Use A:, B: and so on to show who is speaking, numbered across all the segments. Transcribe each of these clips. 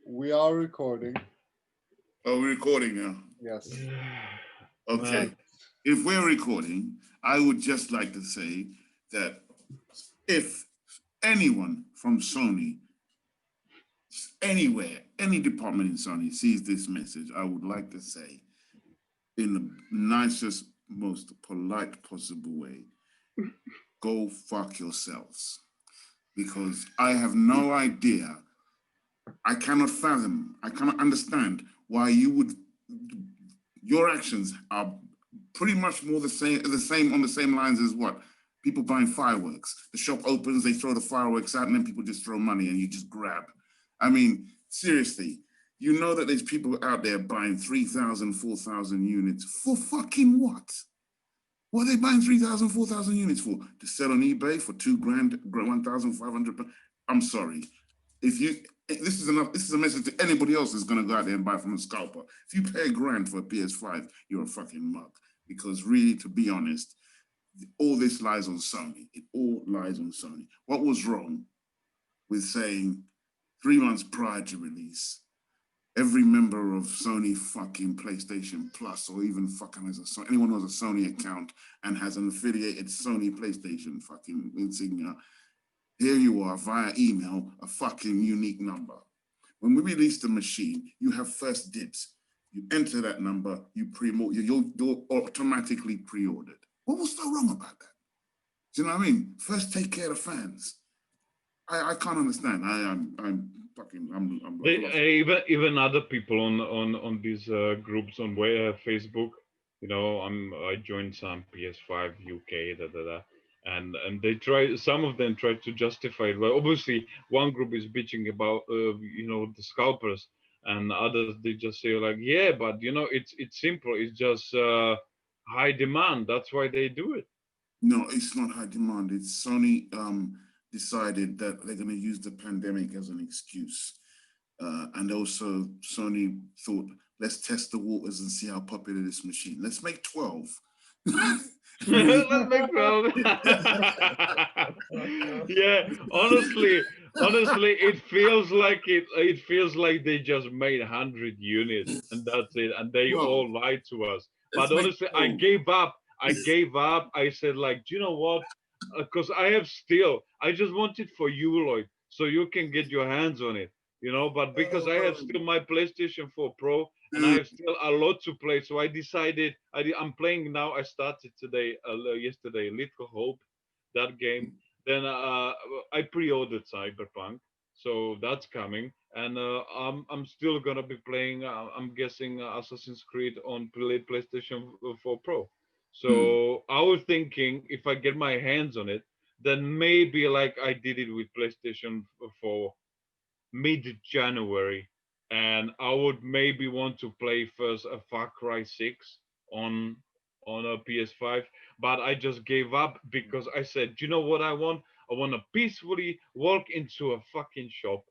A: We are recording.
B: Oh, we're recording now.
A: Yes.
B: Okay. If we're recording, I would just like to say that if anyone from Sony, anywhere, any department in Sony sees this message, I would like to say, in the nicest, most polite possible way, go fuck yourselves. Because I have no idea, I cannot fathom, I cannot understand why you would, your actions are pretty much more the same on the same lines as what? People buying fireworks. The shop opens, they throw the fireworks out, and then people just throw money and you just grab. I mean, seriously, you know that there's people out there buying 3,000, 4,000 units for fucking what? What are they buying 3,000, 4,000 units for? To sell on eBay for $2,000, 1,500. I'm sorry. This is a message to anybody else that's going to go out there and buy from a scalper. If you pay $1,000 for a PS5, you're a fucking mug. Because really, to be honest, all this lies on Sony. It all lies on Sony. What was wrong with saying 3 months prior to release, every member of Sony fucking PlayStation Plus, or even fucking anyone who has a Sony account and has an affiliated Sony PlayStation fucking insignia, here you are via email, a fucking unique number. When we release the machine, you have first dibs. You enter that number, you're automatically pre-ordered. What was so wrong about that? Do you know what I mean? First, take care of the fans. I can't understand. I'm
C: even other people on these groups on Facebook. You know, I joined some PS5 UK, and some of them try to justify it. Well, obviously, one group is bitching about the scalpers, and others they just say like, yeah, but it's simple. It's just high demand. That's why they do it.
B: No, it's not high demand. It's Sony decided that they're going to use the pandemic as an excuse. And also Sony thought, let's test the waters and see how popular this machine. Let's make 12.
C: Let's make 12. Yeah, honestly, it feels like they just made 100 units and that's it, and they all lied to us. But honestly, I gave up. I said, like, do you know what? Because I just want it for you, Lloyd, so you can get your hands on it, But because I have still my PlayStation 4 Pro and I have still a lot to play, so I decided I'm playing now. I started yesterday, Little Hope, that game. Then I pre-ordered Cyberpunk, so that's coming, and I'm still gonna be playing. I'm guessing Assassin's Creed on PlayStation 4 Pro. So I was thinking if I get my hands on it, then maybe like I did it with PlayStation 4 mid-January, and I would maybe want to play first a Far Cry 6 on a PS5, but I just gave up because I said, you know what I want? I want to peacefully walk into a fucking shop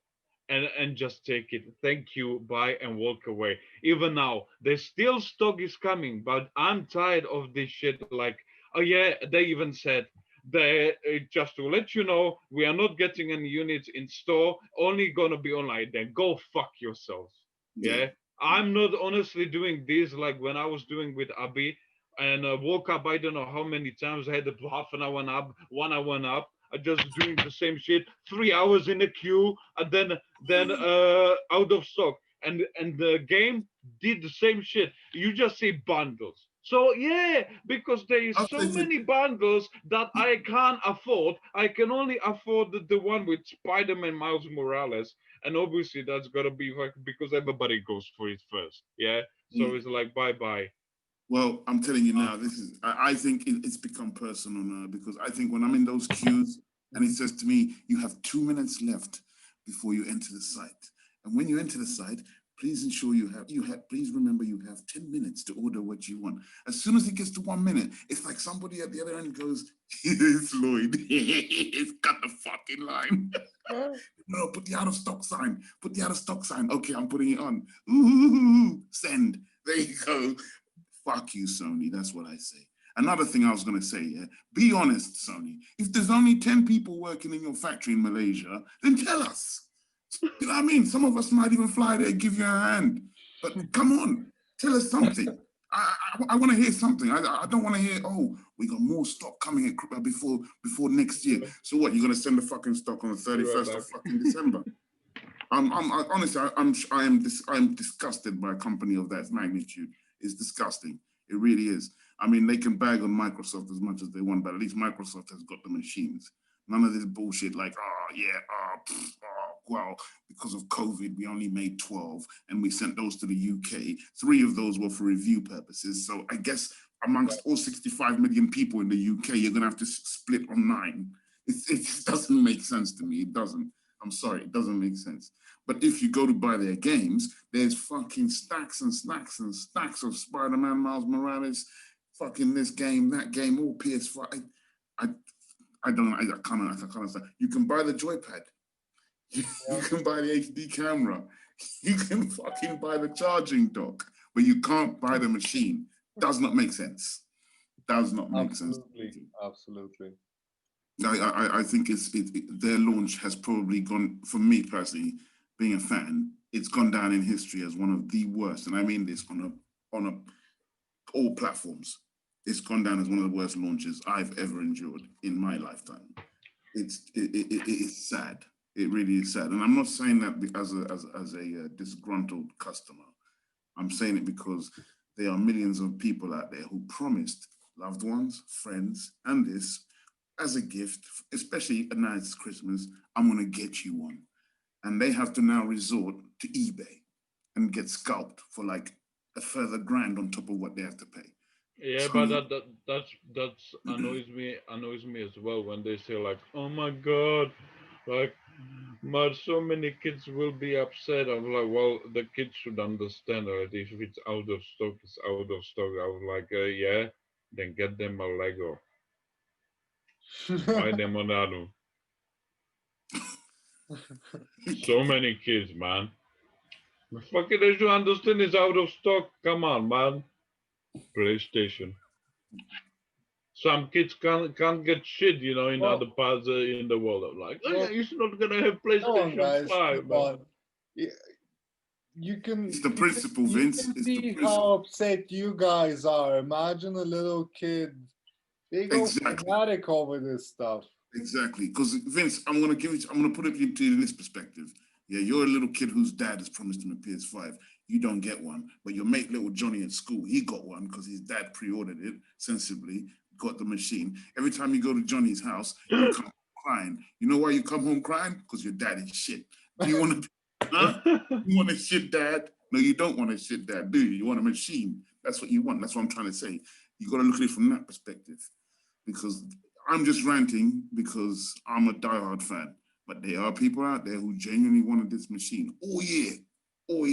C: and just take it. Thank you, bye, and walk away. Even now, there's still stock is coming, but I'm tired of this shit. Like, oh yeah, they even said they just to let you know, we are not getting any units in store. Only gonna be online. Then go fuck yourselves. Yeah, I'm not honestly doing this like when I was doing with Abby and woke up. I don't know how many times I had half an hour up, 1 hour up. I just doing the same shit, 3 hours in the queue, and then out of stock. And the game did the same shit. You just see bundles. So yeah, because there is so many bundles that I can't afford. I can only afford the one with Spider-Man Miles Morales, and obviously that's gotta be like because everybody goes for it first. Yeah, so it's like bye bye.
B: Well, I'm telling you now, I think it's become personal now, because I think when I'm in those queues and it says to me, you have 2 minutes left before you enter the site. And when you enter the site, please ensure please remember you have 10 minutes to order what you want. As soon as it gets to 1 minute, it's like somebody at the other end goes, it's Lloyd, he's got the fucking line. No, put the out of stock sign. Put the out of stock sign. Okay, I'm putting it on. Ooh, send. There you go. Fuck you, Sony. That's what I say. Another thing I was going to say, be honest, Sony. If there's only 10 people working in your factory in Malaysia, then tell us. You know what I mean? Some of us might even fly there, give you a hand. But come on, tell us something. I want to hear something. I don't want to hear, oh, we got more stock coming in before next year. So what? You're gonna send the fucking stock on the 31st of fucking December? Honestly, I'm disgusted by a company of that magnitude. It's disgusting. It really is. I mean, they can bag on Microsoft as much as they want, but at least Microsoft has got the machines. None of this bullshit like, well, because of COVID, we only made 12 and we sent those to the UK. 3 of those were for review purposes. So I guess amongst all 65 million people in the UK, you're going to have to split on 9. It just doesn't make sense to me. It doesn't. I'm sorry, it doesn't make sense. But if you go to buy their games, there's fucking stacks and stacks and stacks of Spider-Man, Miles Morales, fucking this game, that game, all PS5. I can't understand. You can buy the joypad. You can buy the HD camera. You can fucking buy the charging dock, but you can't buy the machine. Does not make sense. Does not make sense.
A: Absolutely.
B: I think their launch has probably gone, for me personally, being a fan, it's gone down in history as one of the worst, and I mean this on all platforms. It's gone down as one of the worst launches I've ever endured in my lifetime. It's sad. It really is sad, and I'm not saying that as a disgruntled customer. I'm saying it because there are millions of people out there who promised loved ones, friends, and this as a gift, especially a nice Christmas, I'm gonna get you one. And they have to now resort to eBay and get scalped for like a further grand on top of what they have to pay.
C: Yeah, but that's annoys me as well when they say like, oh my god, like, but so many kids will be upset. I'm like, well, the kids should understand already. If it's out of stock, it's out of stock. I was like, yeah, then get them a Lego. Buy them another. So many kids, man. Fucking, they should understand it's out of stock. Come on, man. PlayStation. Some kids can't get shit, in other parts in the world. I'm like, oh yeah, you're not gonna have PlayStation
A: guys,
C: 5, man.
A: You can.
B: It's the principle, Vince. It's the
A: See
B: principle.
A: how upset you guys are. Imagine a little kid. They go fanatic over this stuff.
B: Exactly, because Vince, I'm gonna put it into this perspective. Yeah, you're a little kid whose dad has promised him a PS5. You don't get one, but your mate, little Johnny at school, he got one because his dad pre-ordered it sensibly, got the machine. Every time you go to Johnny's house, you come crying. You know why you come home crying? Because your dad is shit. Do you want to? Huh? You want a shit dad? No, you don't want a shit dad, do you? You want a machine. That's what you want. That's what I'm trying to say. You got to look at it from that perspective, because I'm just ranting because I'm a diehard fan. But there are people out there who genuinely wanted this machine all year. Do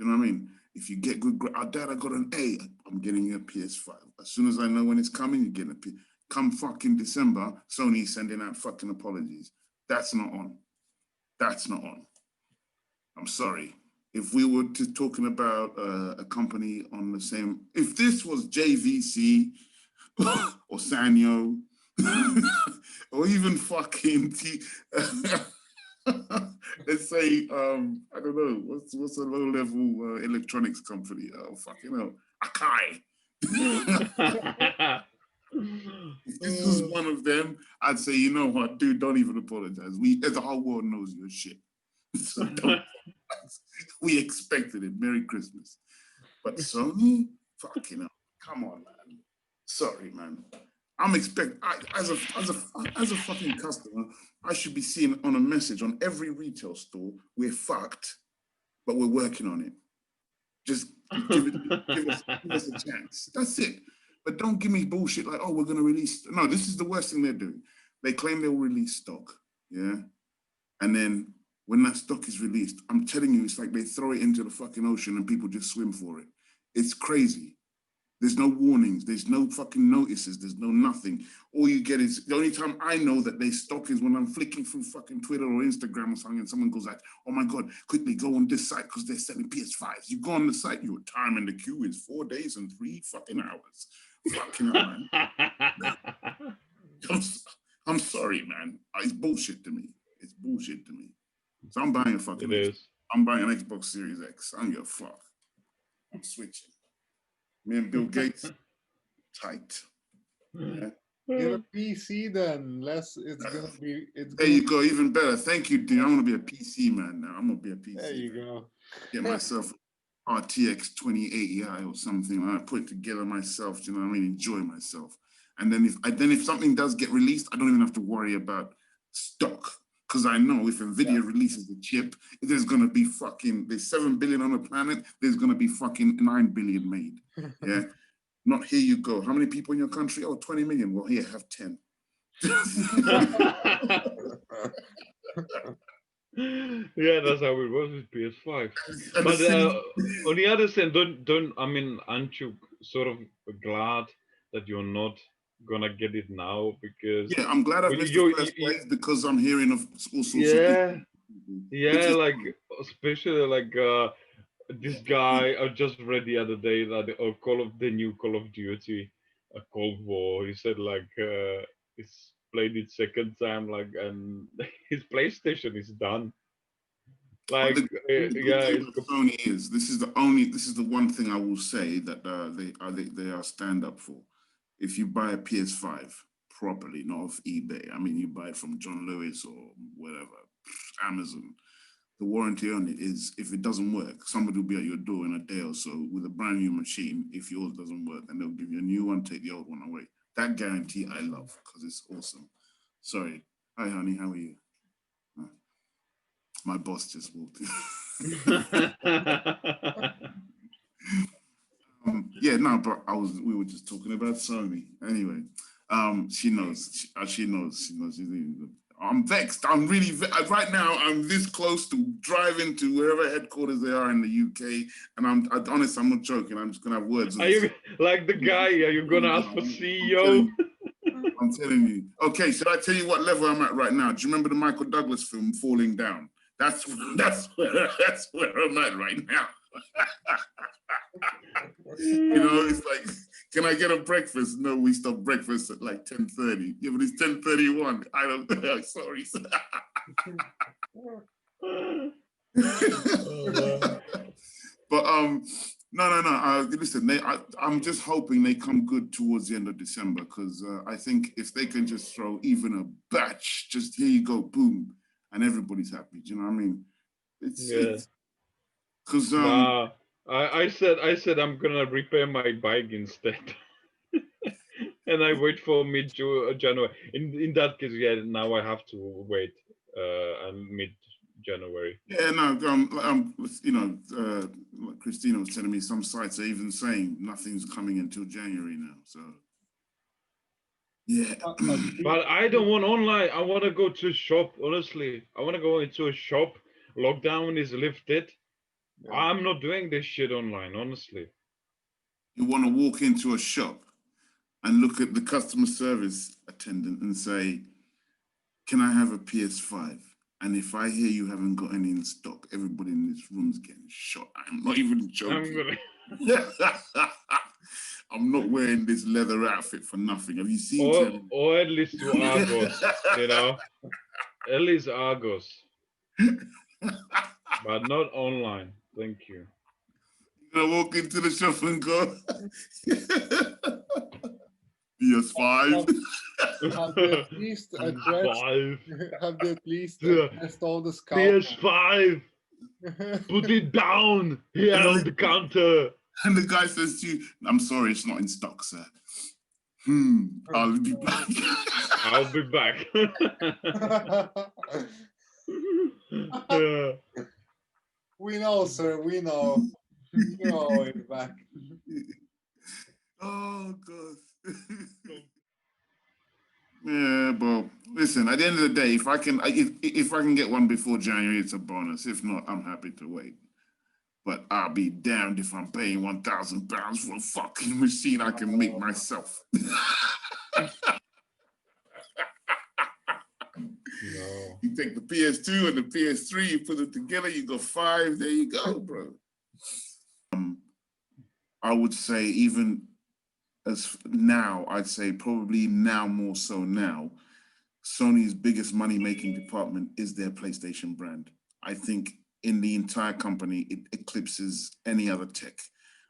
B: you know what I mean? If you get good, Dad, I got an A. I'm getting you a PS5. As soon as I know when it's coming, you're getting a PS5. Come fucking December, Sony's sending out fucking apologies. That's not on. That's not on. I'm sorry. If we were talking about a company on the same, if this was JVC or Sanyo, or even fucking let's say I don't know what's a low level electronics company? Oh fucking hell, Akai. If this was one of them, I'd say, you know what, dude, don't even apologize. The whole world knows you're shit. So don't. We expected it. Merry Christmas. But Sony, fucking hell, come on, man. Sorry, man. I'm as a fucking customer, I should be seeing on a message on every retail store, we're fucked, but we're working on it. Just give us a chance. That's it. But don't give me bullshit like, oh, we're gonna release. No, this is the worst thing they're doing. They claim they will release stock, yeah, and then when that stock is released, I'm telling you, it's like they throw it into the fucking ocean and people just swim for it. It's crazy. There's no warnings. There's no fucking notices. There's no nothing. All you get is, the only time I know that they stock is when I'm flicking through fucking Twitter or Instagram or something and someone goes like, oh my God, quickly go on this site because they're selling PS5s. You go on the site, your time in the queue is 4 days and 3 fucking hours. Fucking hell, man. I'm sorry, man. It's bullshit to me. It's bullshit to me. So I'm buying a fucking
C: It
B: Xbox.
C: is.
B: I'm buying an Xbox Series X. I don't give a fuck. I'm switching. Me and Bill Gates, tight. Yeah.
A: Get a PC then. It's gonna be.
B: There you go, even better. Thank you, Dean. I'm gonna be a PC man now. I'm gonna be a PC.
A: There you
B: man.
A: go.
B: Get myself RTX 2080 or something. I put it together myself. You know what I mean? Enjoy myself. And then if something does get released, I don't even have to worry about stock. Because I know if Nvidia releases the chip, there's there's 7 billion on the planet, there's gonna be fucking 9 billion made. Yeah. Not here you go. How many people in your country? Oh, 20 million. Well, here, have 10.
C: Yeah, that's how it was with PS5. But on the other hand, aren't you sort of glad that you're not gonna get it now? Because
B: yeah, I'm glad I've missed the first place because I'm hearing of all sorts of people.
C: Yeah, like especially like this guy I just read the other day that the new Call of Duty, a Cold War. He said like he's played it second time like and his PlayStation is done. Like
B: Sony is. This is the one thing I will say that they are stand up for. If you buy a PS5 properly, not off eBay, I mean you buy it from John Lewis or whatever, Amazon. The warranty on it is if it doesn't work, somebody will be at your door in a day or so with a brand new machine. If yours doesn't work, and they'll give you a new one, take the old one away. That guarantee I love because it's awesome. Sorry. Hi, honey. How are you? My boss just walked in. Yeah, no, but we were just talking about Sony. Anyway, she knows. She knows. I'm vexed. I'm really right now. I'm this close to driving to wherever headquarters they are in the UK, and I'm honest. I'm not joking. I'm just gonna have words.
C: Are you like the guy? Are you gonna ask for CEO?
B: I'm telling you. Okay, should I tell you what level I'm at right now? Do you remember the Michael Douglas film Falling Down? That's where I'm at right now. You know, it's like, can I get a breakfast? No, we stop breakfast at like 10:30. Yeah, but it's 10:31. I don't know. Sorry. But no. Listen, I'm just hoping they come good towards the end of December because I think if they can just throw even a batch, just here you go, boom, and everybody's happy. Do you know what I mean? It's because
C: I said I'm gonna repair my bike instead, and I wait for mid January. In that case, yeah, now I have to wait mid January.
B: Yeah, no, you know, like Christina was telling me, some sites are even saying nothing's coming until January now. So yeah,
C: but I don't want online. I want to go to a shop. Honestly, I want to go into a shop. Lockdown is lifted. Yeah. I'm not doing this shit online, honestly.
B: You want to walk into a shop and look at the customer service attendant and say, can I have a PS5? And if I hear you haven't got any in stock, everybody in this room's getting shot. I'm not even joking. I'm not wearing this leather outfit for nothing. Have you seen?
C: Or at least to Argos, you know? At least Argos. But not online. Thank you.
B: You're gonna walk into the shop and go, PS5.
A: Have they at least addressed all the scouts?
C: PS5. Put it down here on the counter.
B: And the guy says to you, I'm sorry, it's not in stock, sir. I'll be back.
C: I'll be back.
A: We know, sir, we know. You're always back.
B: Oh, God. Yeah, but listen, at the end of the day, if I can get one before January, it's a bonus. If not, I'm happy to wait. But I'll be damned if I'm paying £1,000 for a fucking machine I can make myself. No. You take the PS2 and the PS3, you put it together, you got 5, there you go, bro. I would say even as now, I'd say probably now more so now, Sony's biggest money-making department is their PlayStation brand. I think in the entire company, it eclipses any other tech.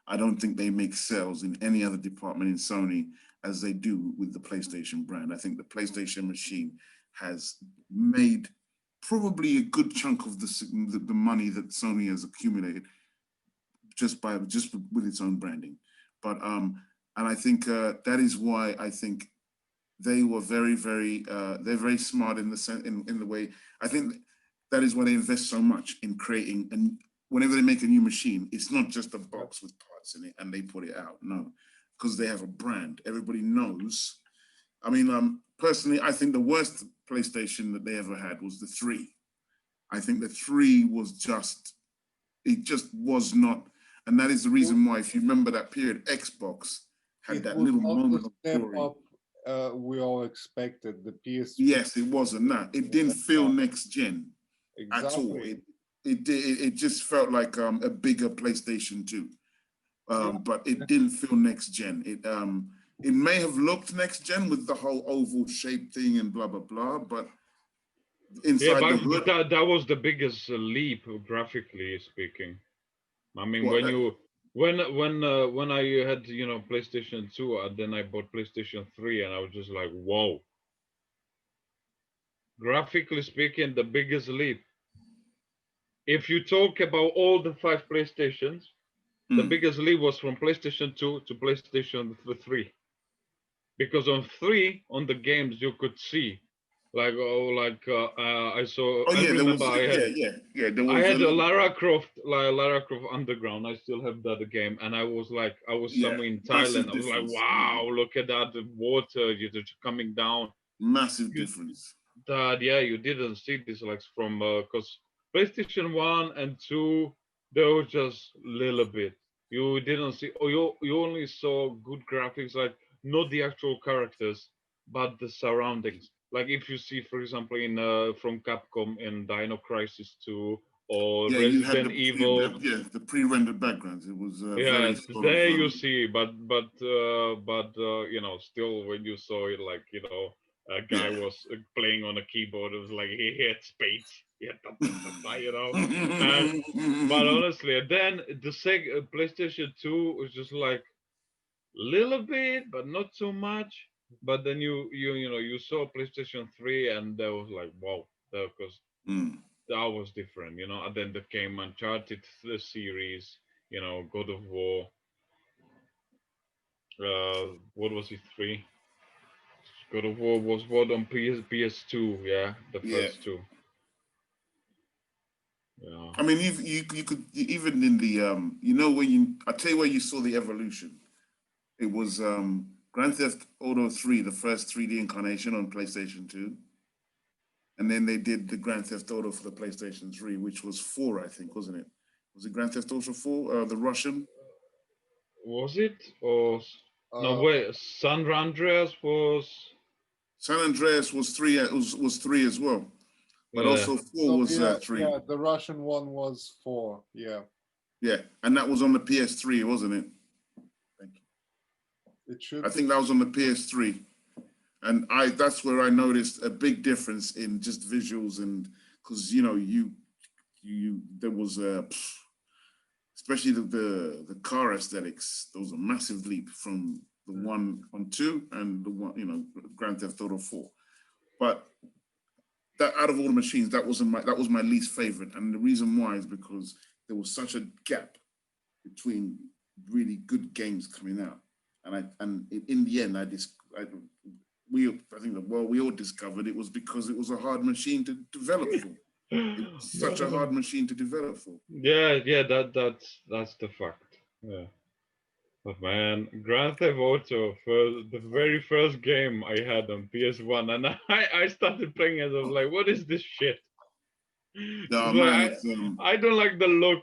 B: I don't think they make sales in any other department in Sony as they do with the PlayStation brand. I think the PlayStation machine has made probably a good chunk of the money that Sony has accumulated just with its own branding. But and I think that is why I think they were very they're very smart in the way. I think that is why they invest so much in creating, and whenever they make a new machine, it's not just a box with parts in it and they put it out. No, because they have a brand. Everybody knows. I mean, personally, I think the worst PlayStation that they ever had was the 3. I think the 3 was just was not, and that is the reason why, if you remember that period, Xbox had that little moment of glory.
A: We all expected the PS3.
B: Yes, it wasn't that. It didn't feel next gen at all.
A: Exactly.
B: It just felt like a bigger PlayStation 2, but it didn't feel next gen. It may have looked next gen with the whole oval shape thing and blah blah blah, but inside the hood,
C: that was the biggest leap graphically speaking. I mean,
B: What,
C: when I had PlayStation 2, and then I bought PlayStation 3, and I was just like, whoa. Graphically speaking, the biggest leap. If you talk about all the 5 PlayStations, the biggest leap was from PlayStation 2 to PlayStation 3. Because on 3, on the games, you could see, like, I saw.
B: oh
C: I
B: yeah, there was,
C: remember I had,
B: there was.
C: I had a Lara Croft Underground. I still have that game, and I was somewhere in Thailand. I was like, wow, look at that, the water just coming down.
B: Massive difference.
C: That you didn't see this like from because PlayStation 1 and 2, they were just little bit. You didn't see, or you only saw good graphics, like not the actual characters, but the surroundings. Like if you see, for example, in from Capcom in Dino Crisis 2 or Resident Evil,
B: the pre-rendered backgrounds. It was
C: yeah,
B: very
C: there you see, but still when you saw it, like a guy was playing on a keyboard. It was like he hit spades, but honestly, then the PlayStation 2 was just like little bit, but not so much. But then you saw PlayStation 3, and that was like wow, because that was different, And then there came Uncharted the series, God of War. What was it? 3. God of War was what on PS2? Yeah, the first 2. Yeah.
B: I mean, you could even in the when I tell you where you saw the evolution. It was Grand Theft Auto 3, the first 3D incarnation on PlayStation 2. And then they did the Grand Theft Auto for the PlayStation 3, which was 4, I think, wasn't it? Was it Grand Theft Auto 4, the Russian?
C: Was it? Or no, wait, San Andreas was...
B: San Andreas was 3, was 3 as well. But also 4 was 3.
A: Yeah, the Russian one was 4, yeah.
B: Yeah, and that was on the PS3, wasn't it? I think that was on the PS3, and that's where I noticed a big difference in just visuals, and because there was especially the car aesthetics. There was a massive leap from the one on 2 and the one Grand Theft Auto 4. But that out of all the machines, that was my least favorite, and the reason why is because there was such a gap between really good games coming out. And in the end, I think we all discovered it was because it was a hard machine to develop for. It was such a hard machine to develop for.
C: Yeah, that's the fact. Yeah, but man, Grand Theft Auto, the very first game I had on PS1, and I started playing it. I was like, what is this shit?
B: No,
C: man, I don't like the look.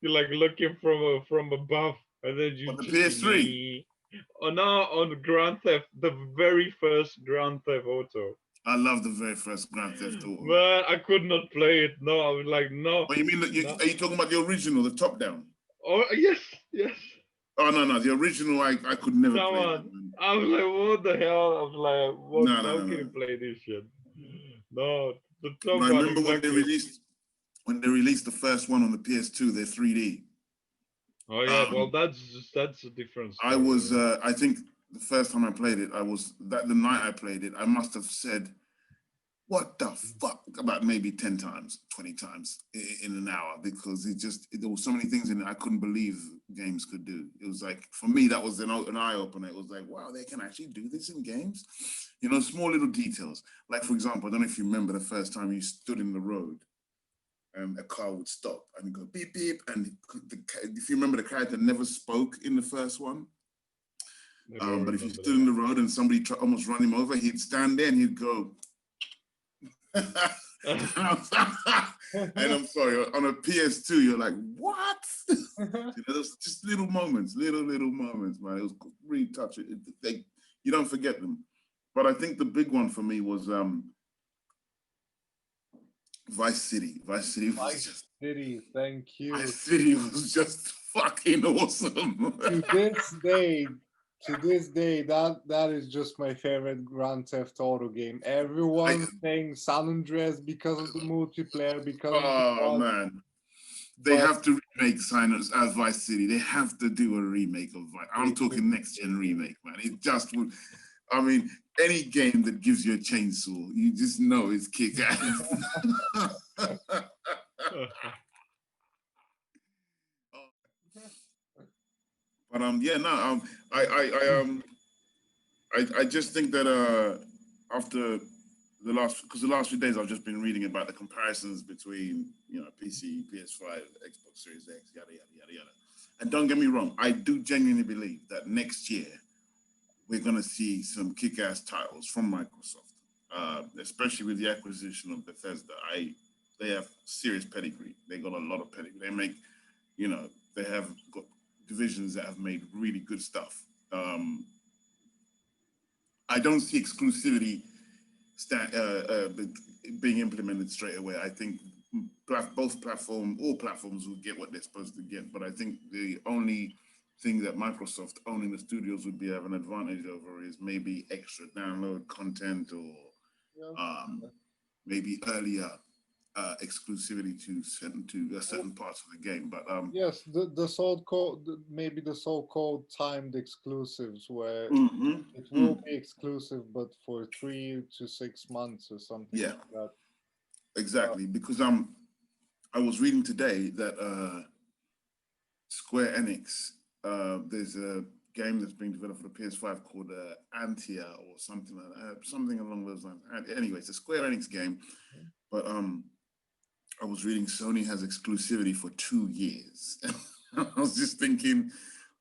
C: You're like looking from above, and then you
B: the
C: just
B: PS3.
C: Oh no, on Grand Theft, the very first Grand Theft Auto.
B: I love the very first Grand Theft Auto.
C: Man, I could not play it. No, I was like, no.
B: Oh, you mean
C: no.
B: Are you talking about the original, the top down?
C: Oh yes.
B: Oh no, the original I could never
C: Come
B: play.
C: on. I was like, what the hell? I was like, how can you play this shit? No, the top
B: I
C: one
B: remember
C: exactly.
B: when they released the first one on the PS2, they're 3D.
C: Oh yeah, well that's a different
B: I
C: story.
B: was, I think the first time I played it, the night I played it, I must have said, what the fuck, about maybe 10 times, 20 times in an hour, because there were so many things in it I couldn't believe games could do. It was like, for me, that was an eye opener. It was like, wow, they can actually do this in games. You know, small little details. Like, for example, I don't know if you remember the first time you stood in the road and a car would stop and go beep, beep. And if you remember, the character never spoke in the first one. But if you stood in the road and somebody almost run him over, he'd stand there and he'd go, and I'm sorry, on a PS2, you're like, what? You know, those just little moments, little moments, man. It was really touching. You don't forget them. But I think the big one for me was Vice City. Vice City
A: Thank you.
B: Vice City was just fucking awesome.
A: To this day, that is just my favorite Grand Theft Auto game. Everyone's saying San Andreas because of the multiplayer, because
B: oh man, they have to remake Vice City. They have to do a remake of Vice. I'm talking next gen remake, man. It just would. I mean, any game that gives you a chainsaw, you just know it's kick ass. But yeah, no, I just think that after the last few days I've just been reading about the comparisons between, you know, PC, PS5, Xbox Series X, yada yada yada yada. And don't get me wrong, I do genuinely believe that next year we're gonna see some kick-ass titles from Microsoft, especially with the acquisition of Bethesda. They have serious pedigree. They got a lot of pedigree. They make, you know, they have got divisions that have made really good stuff. I don't see exclusivity being implemented straight away. I think all platforms will get what they're supposed to get. But I think the only thing that Microsoft owning the studios would have an advantage over is maybe extra download content or maybe earlier exclusivity to certain parts of the game. But
A: yes, maybe the so-called timed exclusives where it will be exclusive, but for 3 to 6 months or something like that.
B: Exactly, because I was reading today that Square Enix, there's a game that's being developed for the PS5 called Antia or something like that, something along those lines. Anyway, it's a Square Enix game, but I was reading Sony has exclusivity for 2 years. I was just thinking,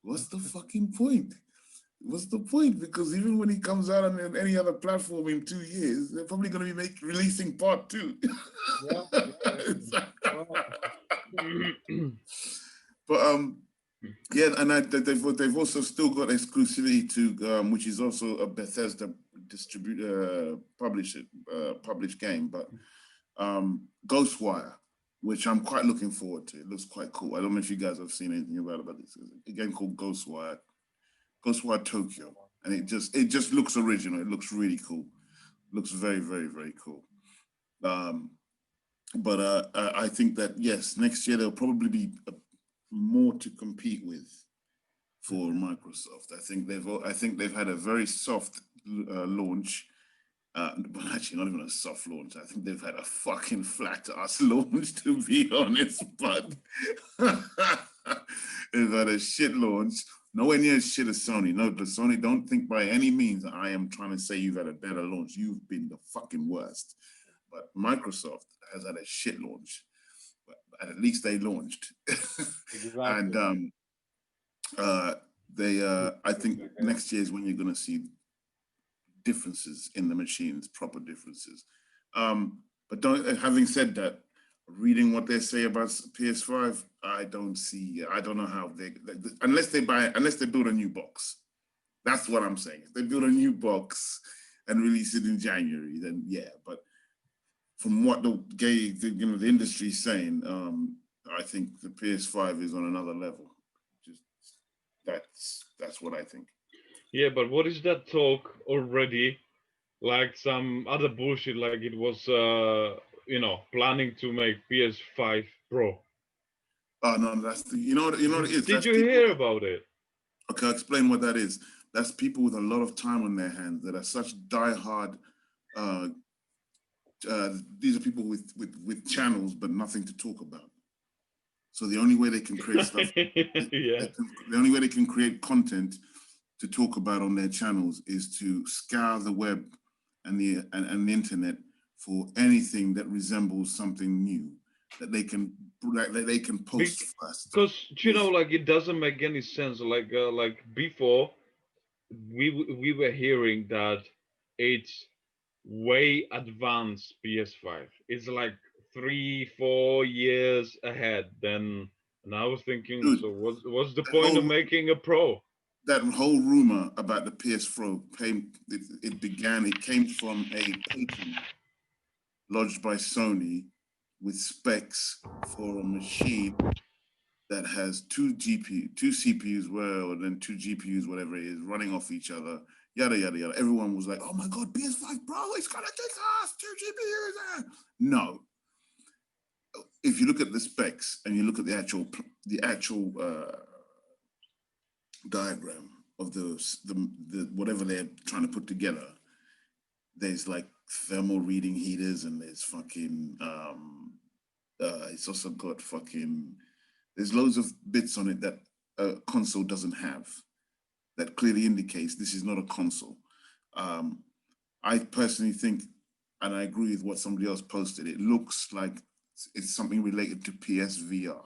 B: what's the fucking point? What's the point? Because even when he comes out on any other platform in 2 years, they're probably going to be releasing part 2. But yeah, and they've also still got exclusivity to which is also a Bethesda published game, but Ghostwire, which I'm quite looking forward to. It looks quite cool. I don't know if you guys have seen anything about this. It's a game called Ghostwire Tokyo, and it just looks original. It looks really cool. Looks very, very, very cool. But I think that yes, next year there'll probably be more to compete with for Microsoft. I think they've had a very soft launch. But actually, not even a soft launch. I think they've had a fucking flat ass launch, to be honest. But they've had a shit launch. Nowhere near as shit as Sony. No, but Sony, don't think by any means I am trying to say you've had a better launch. You've been the fucking worst. But Microsoft has had a shit launch. But at least they launched. Exactly. And I think next year is when you're going to see differences in the machines, proper differences. But having said that, reading what they say about PS5, I don't know how unless they build a new box. That's what I'm saying. If they build a new box and release it in January, then yeah. But from what the industry is saying, I think the PS5 is on another level. That's what I think.
C: Yeah, but what is that talk already? Like some other bullshit, like it was planning to make PS5 Pro.
B: Oh no, that's the, you know what it is.
C: Did
B: That's
C: you
B: people.
C: hear about it?
B: Okay, I'll explain what that is. That's people with a lot of time on their hands that are such diehard. Uh, these are people with channels but nothing to talk about. So the only way they can create stuff,
C: Yeah.
B: the only way they can create content to talk about on their channels is to scour the web and the internet for anything that resembles something new that they can post first.
C: Because like it doesn't make any sense. Like before, we were hearing that it's way advanced PS5. It's like 3-4 years ahead. Then, and I was thinking,
B: Dude,
C: so what's the
B: that
C: point of
B: whole
C: making a Pro?
B: that whole rumor about the PS4 it came from a patent lodged by Sony with specs for a machine that has two CPUs, well, and then two GPUs, whatever it is, running off each other, yada yada yada. Everyone was like, "Oh my God, PS5 Pro, it's gonna take us two GPUs." No, if you look at the specs and you look at the actual diagram of the whatever they're trying to put together, there's like thermal reading heaters and there's fucking it's also got fucking there's loads of bits on it that a console doesn't have that clearly indicates this is not a console. I personally think, and I agree with what somebody else posted, it looks like it's something related to PSVR.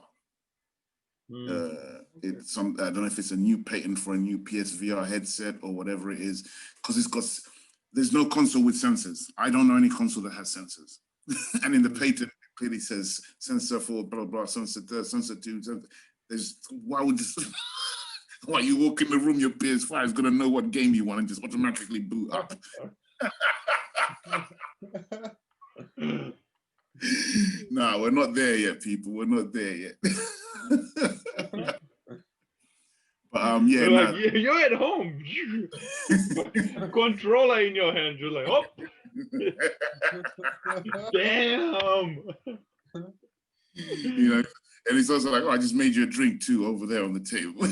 B: It's I don't know if it's a new patent for a new PSVR headset or whatever it is, because there's no console with sensors. I don't know any console that has sensors. And in the patent, it clearly says sensor for blah, blah, sensor two. Why would this, why you walk in the room, your PS5 is going to know what game you want and just automatically boot up. No, we're not there yet, people. We're not there yet. But yeah,
C: you're like, you're at home. Controller in your hand. You're like, oh, damn.
B: And it's also like, oh, I just made you a drink too over there on the table.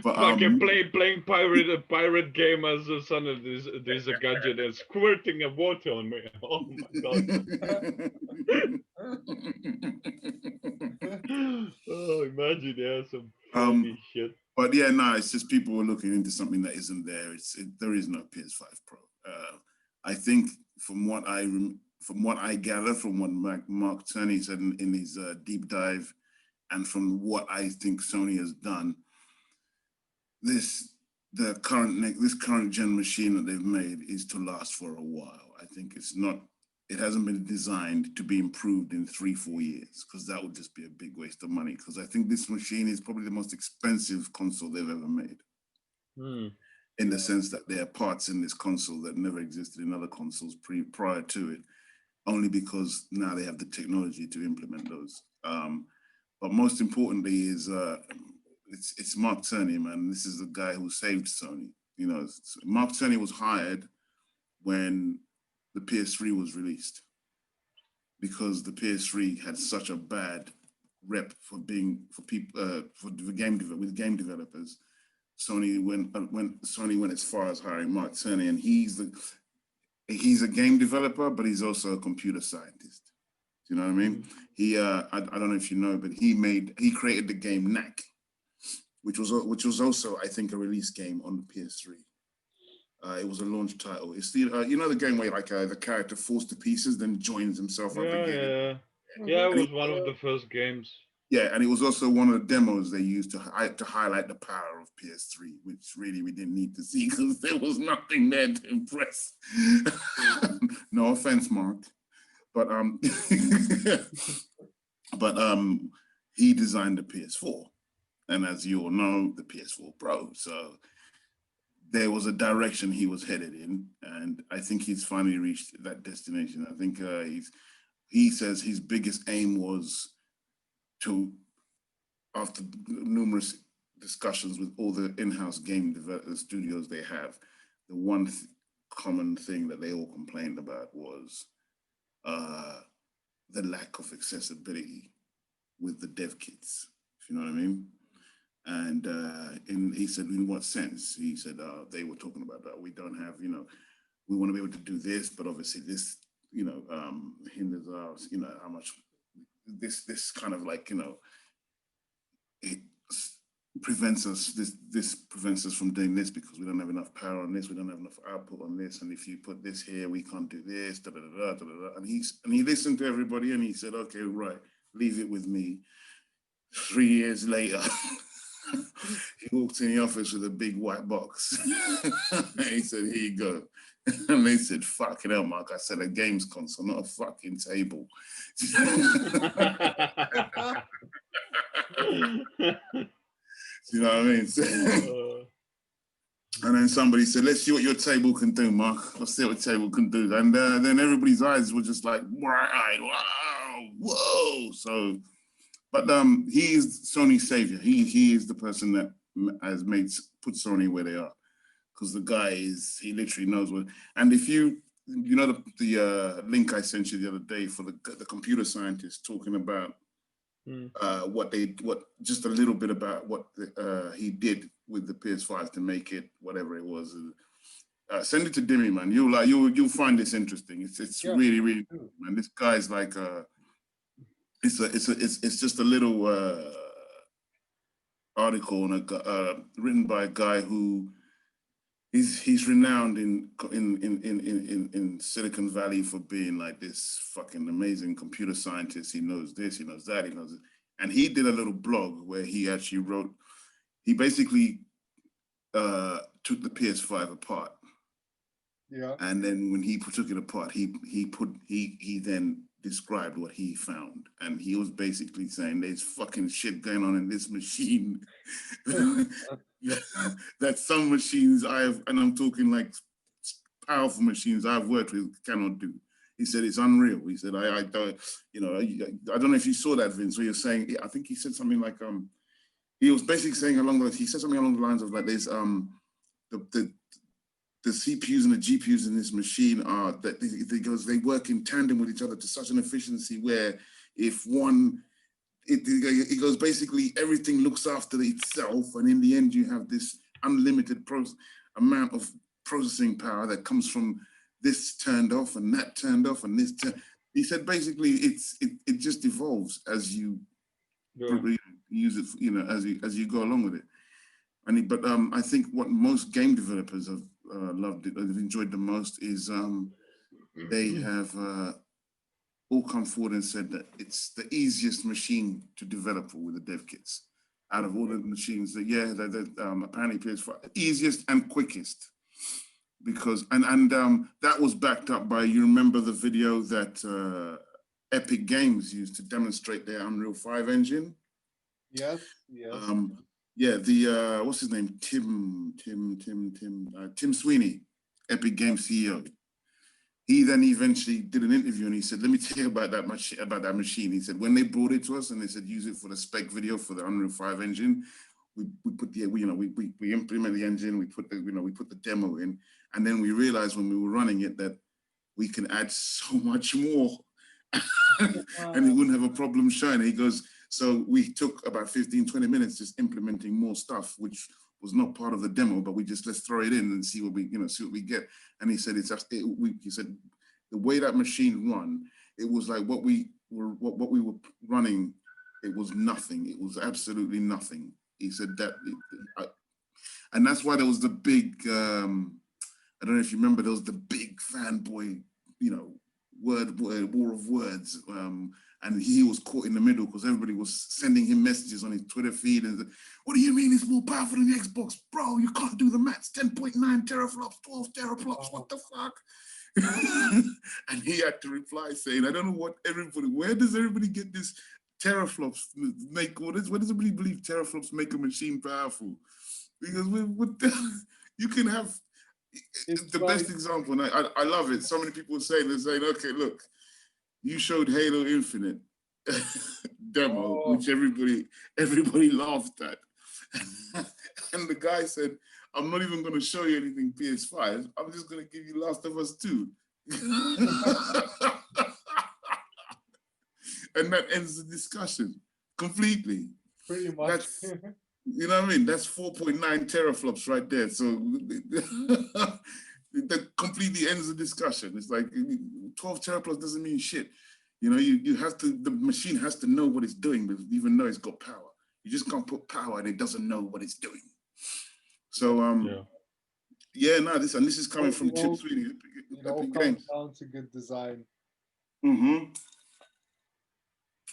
B: But
C: fucking playing pirate game as a son of this a gadget and squirting a water on me. Oh my God. Oh, imagine, yeah, some funny shit.
B: But yeah, no, it's just people were looking into something that isn't there. There is no PS5 Pro. I think from what I gather from what Mark Turney said in his deep dive, and from what I think Sony has done, this current gen machine that they've made is to last for a while. I think it hasn't been designed to be improved in 3-4 years, because that would just be a big waste of money. Because I think this machine is probably the most expensive console they've ever made. In the sense that there are parts in this console that never existed in other consoles prior to it, only because now they have the technology to implement those. But most importantly is it's Mark Turney, man. This is the guy who saved Sony. Mark Turney was hired when the PS3 was released, because the PS3 had such a bad rep with game developers. Sony went as far as hiring Mark Turney, and he's a game developer, but he's also a computer scientist. Do you know what I mean? He I don't know if you know, but he created the game Knack, which was also, I think, a release game on the PS3. It was a launch title. It's the the game where the character falls to pieces, then joins himself up again.
C: Yeah, it was one of the first games.
B: Yeah, and it was also one of the demos they used to highlight the power of PS3, which really we didn't need to see because there was nothing there to impress. No offense, Mark, but he designed the PS4, and as you all know, the PS4 Pro. So there was a direction he was headed in, and I think he's finally reached that destination. I think he says his biggest aim was to, after numerous discussions with all the in-house game studios they have, the one common thing that they all complained about was the lack of accessibility with the dev kits, if you know what I mean. And he said, in what sense? He said, they were talking about that. We don't have, we want to be able to do this, but obviously this, hinders us, how much this kind of like, it prevents us, this prevents us from doing this because we don't have enough power on this, we don't have enough output on this, and if you put this here, we can't do this, da da da da da da. And he listened to everybody and he said, okay, right, leave it with me. 3 years later, he walked in the office with a big white box. He said, here you go. And they said, fucking hell, Mark. I said, a games console, not a fucking table. You know what I mean? And then somebody said, let's see what your table can do, Mark. Let's see what your table can do. And then everybody's eyes were just like, wow, whoa. So, but he is Sony's savior. He is the person that has put Sony where they are. Because the guy he literally knows what. And if you know the link I sent you the other day for the computer scientists talking about just a little bit about what he did with the PS5 to make it whatever it was. Send it to Dimi, man. You'll find this interesting. It's really, really cool, man. This guy's like it's just a little article written by a guy who he's renowned in Silicon Valley for being like this fucking amazing computer scientist. He knows this, he knows that, he knows it. And he did a little blog where he actually wrote, he basically took the PS5 apart.
A: Yeah.
B: And then when he took it apart, he then described what he found. And he was basically saying there's fucking shit going on in this machine. That some machines and I'm talking like powerful machines I've worked with cannot do. He said it's unreal. He said I don't, I don't know if you saw that, Vince, where you're saying, I think he said something like he was basically saying he said something along the lines of like there's the CPUs and the GPUs in this machine are that they work in tandem with each other to such an efficiency where if one it goes basically everything looks after itself, and in the end you have this unlimited amount of processing power that comes from this turned off and that turned off and this he said basically it just evolves as you use it, as you go along with it. But I think what most game developers have loved it, have enjoyed the most is they have all come forward and said that it's the easiest machine to develop with the dev kits out of all the machines. Apparently PS5 easiest and quickest, because and that was backed up by, you remember the video that Epic Games used to demonstrate their Unreal 5 engine?
A: Yes.
B: What's his name? Tim Sweeney, Epic Games CEO. He then eventually did an interview and he said, let me tell you about that machine. He said, when they brought it to us and they said, use it for the spec video for the Unreal 5 engine, we implement the engine, we put the demo in, and then we realized when we were running it that we can add so much more and it wouldn't have a problem showing. He goes, so we took about 15, 20 minutes just implementing more stuff, which was not part of the demo, but let's throw it in and see what we get. And he said, he said, the way that machine run, it was like what we were running, it was nothing. It was absolutely nothing. He said that, and that's why there was the big, I don't know if you remember, there was the big fanboy, war of words. And he was caught in the middle because everybody was sending him messages on his Twitter feed and what do you mean it's more powerful than the Xbox? Bro, you can't do the maths. 10.9 teraflops, 12 teraflops, what the fuck? And he had to reply saying, I don't know where does everybody get this teraflops make all this? Where does everybody believe teraflops make a machine powerful? Because you can have best example, and I love it. So many people they're saying, okay, look, you showed Halo Infinite demo, which everybody laughed at. And the guy said, I'm not even going to show you anything PS5. I'm just going to give you Last of Us 2. And that ends the discussion completely.
A: Pretty much.
B: That's, you know what I mean? That's 4.9 teraflops right there. So that completely ends the discussion. It's like 12 teraflops doesn't mean shit. You know, you have to, the machine has to know what it's doing, even though it's got power. You just can't put power and it doesn't know what it's doing. So, yeah, no, this is coming from Chips Really.
A: It all comes down to good design.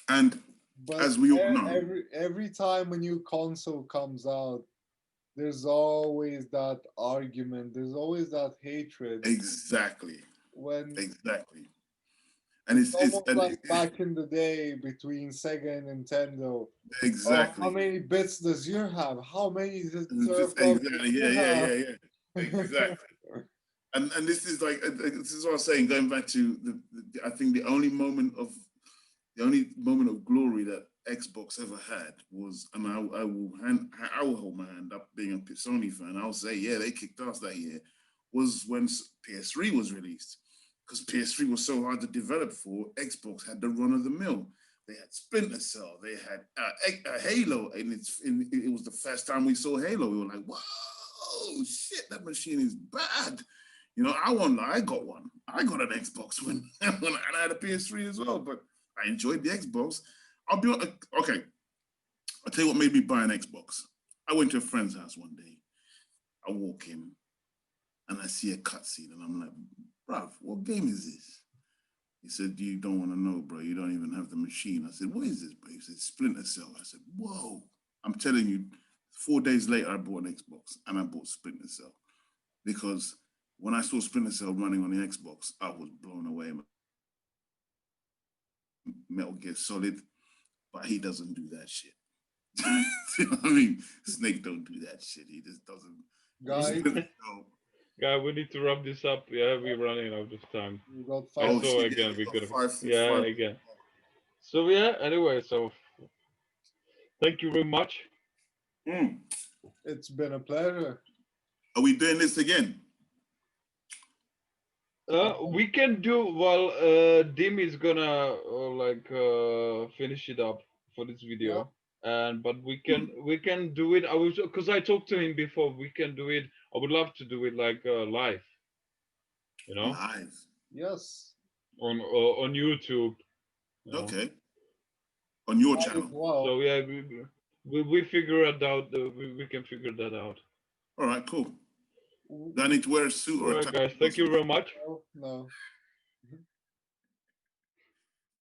B: And
A: but
B: as we all know,
A: every time a new console comes out, there's always that argument. There's always that hatred.
B: Exactly.
A: Exactly.
B: And
A: it's almost like back in the day between Sega and Nintendo.
B: Exactly.
A: How many bits does yours have? How many does
B: exactly. Yeah. Exactly. and this is like, this is what I was saying, going back to I think the only moment of glory that Xbox ever had was, and I will hold my hand up, being a Sony fan, I'll say, yeah, they kicked ass that year, was when PS3 was released. Because PS3 was so hard to develop for, Xbox had the run of the mill. They had Splinter Cell, they had Halo, and it was the first time we saw Halo. We were like, whoa, shit, that machine is bad. You know, I got one. I got an Xbox and I had a PS3 as well, but I enjoyed the Xbox. I'll be okay. I'll tell you what made me buy an Xbox. I went to a friend's house one day. I walk in and I see a cutscene and I'm like, bruv, what game is this? He said, you don't want to know, bro. You don't even have the machine. I said, what is this, bro? He said, Splinter Cell. I said, whoa. I'm telling you, 4 days later, I bought an Xbox and I bought Splinter Cell. Because when I saw Splinter Cell running on the Xbox, I was blown away. Metal Gear Solid, but he doesn't do that shit. You know what I mean? Snake don't do that shit. He just doesn't.
C: Guy, we need to wrap this up. Yeah, we're running out of time.
A: We got
C: five. So again, we could have. Again. So yeah. Anyway, so thank you very much.
A: It's been a pleasure.
B: Are we doing this again?
C: We can do while Dimi is gonna finish it up for this video, but we can do it. Because I talked to him before. We can do it. I would love to do it like live. You know.
B: Live.
A: Yes.
C: On YouTube.
B: Okay. On your channel.
A: Well.
C: So yeah, we figure it out. We can figure that out.
B: All right. Cool. Do I need to wear a suit or a tie?
C: Guys, thank you very much.
A: No.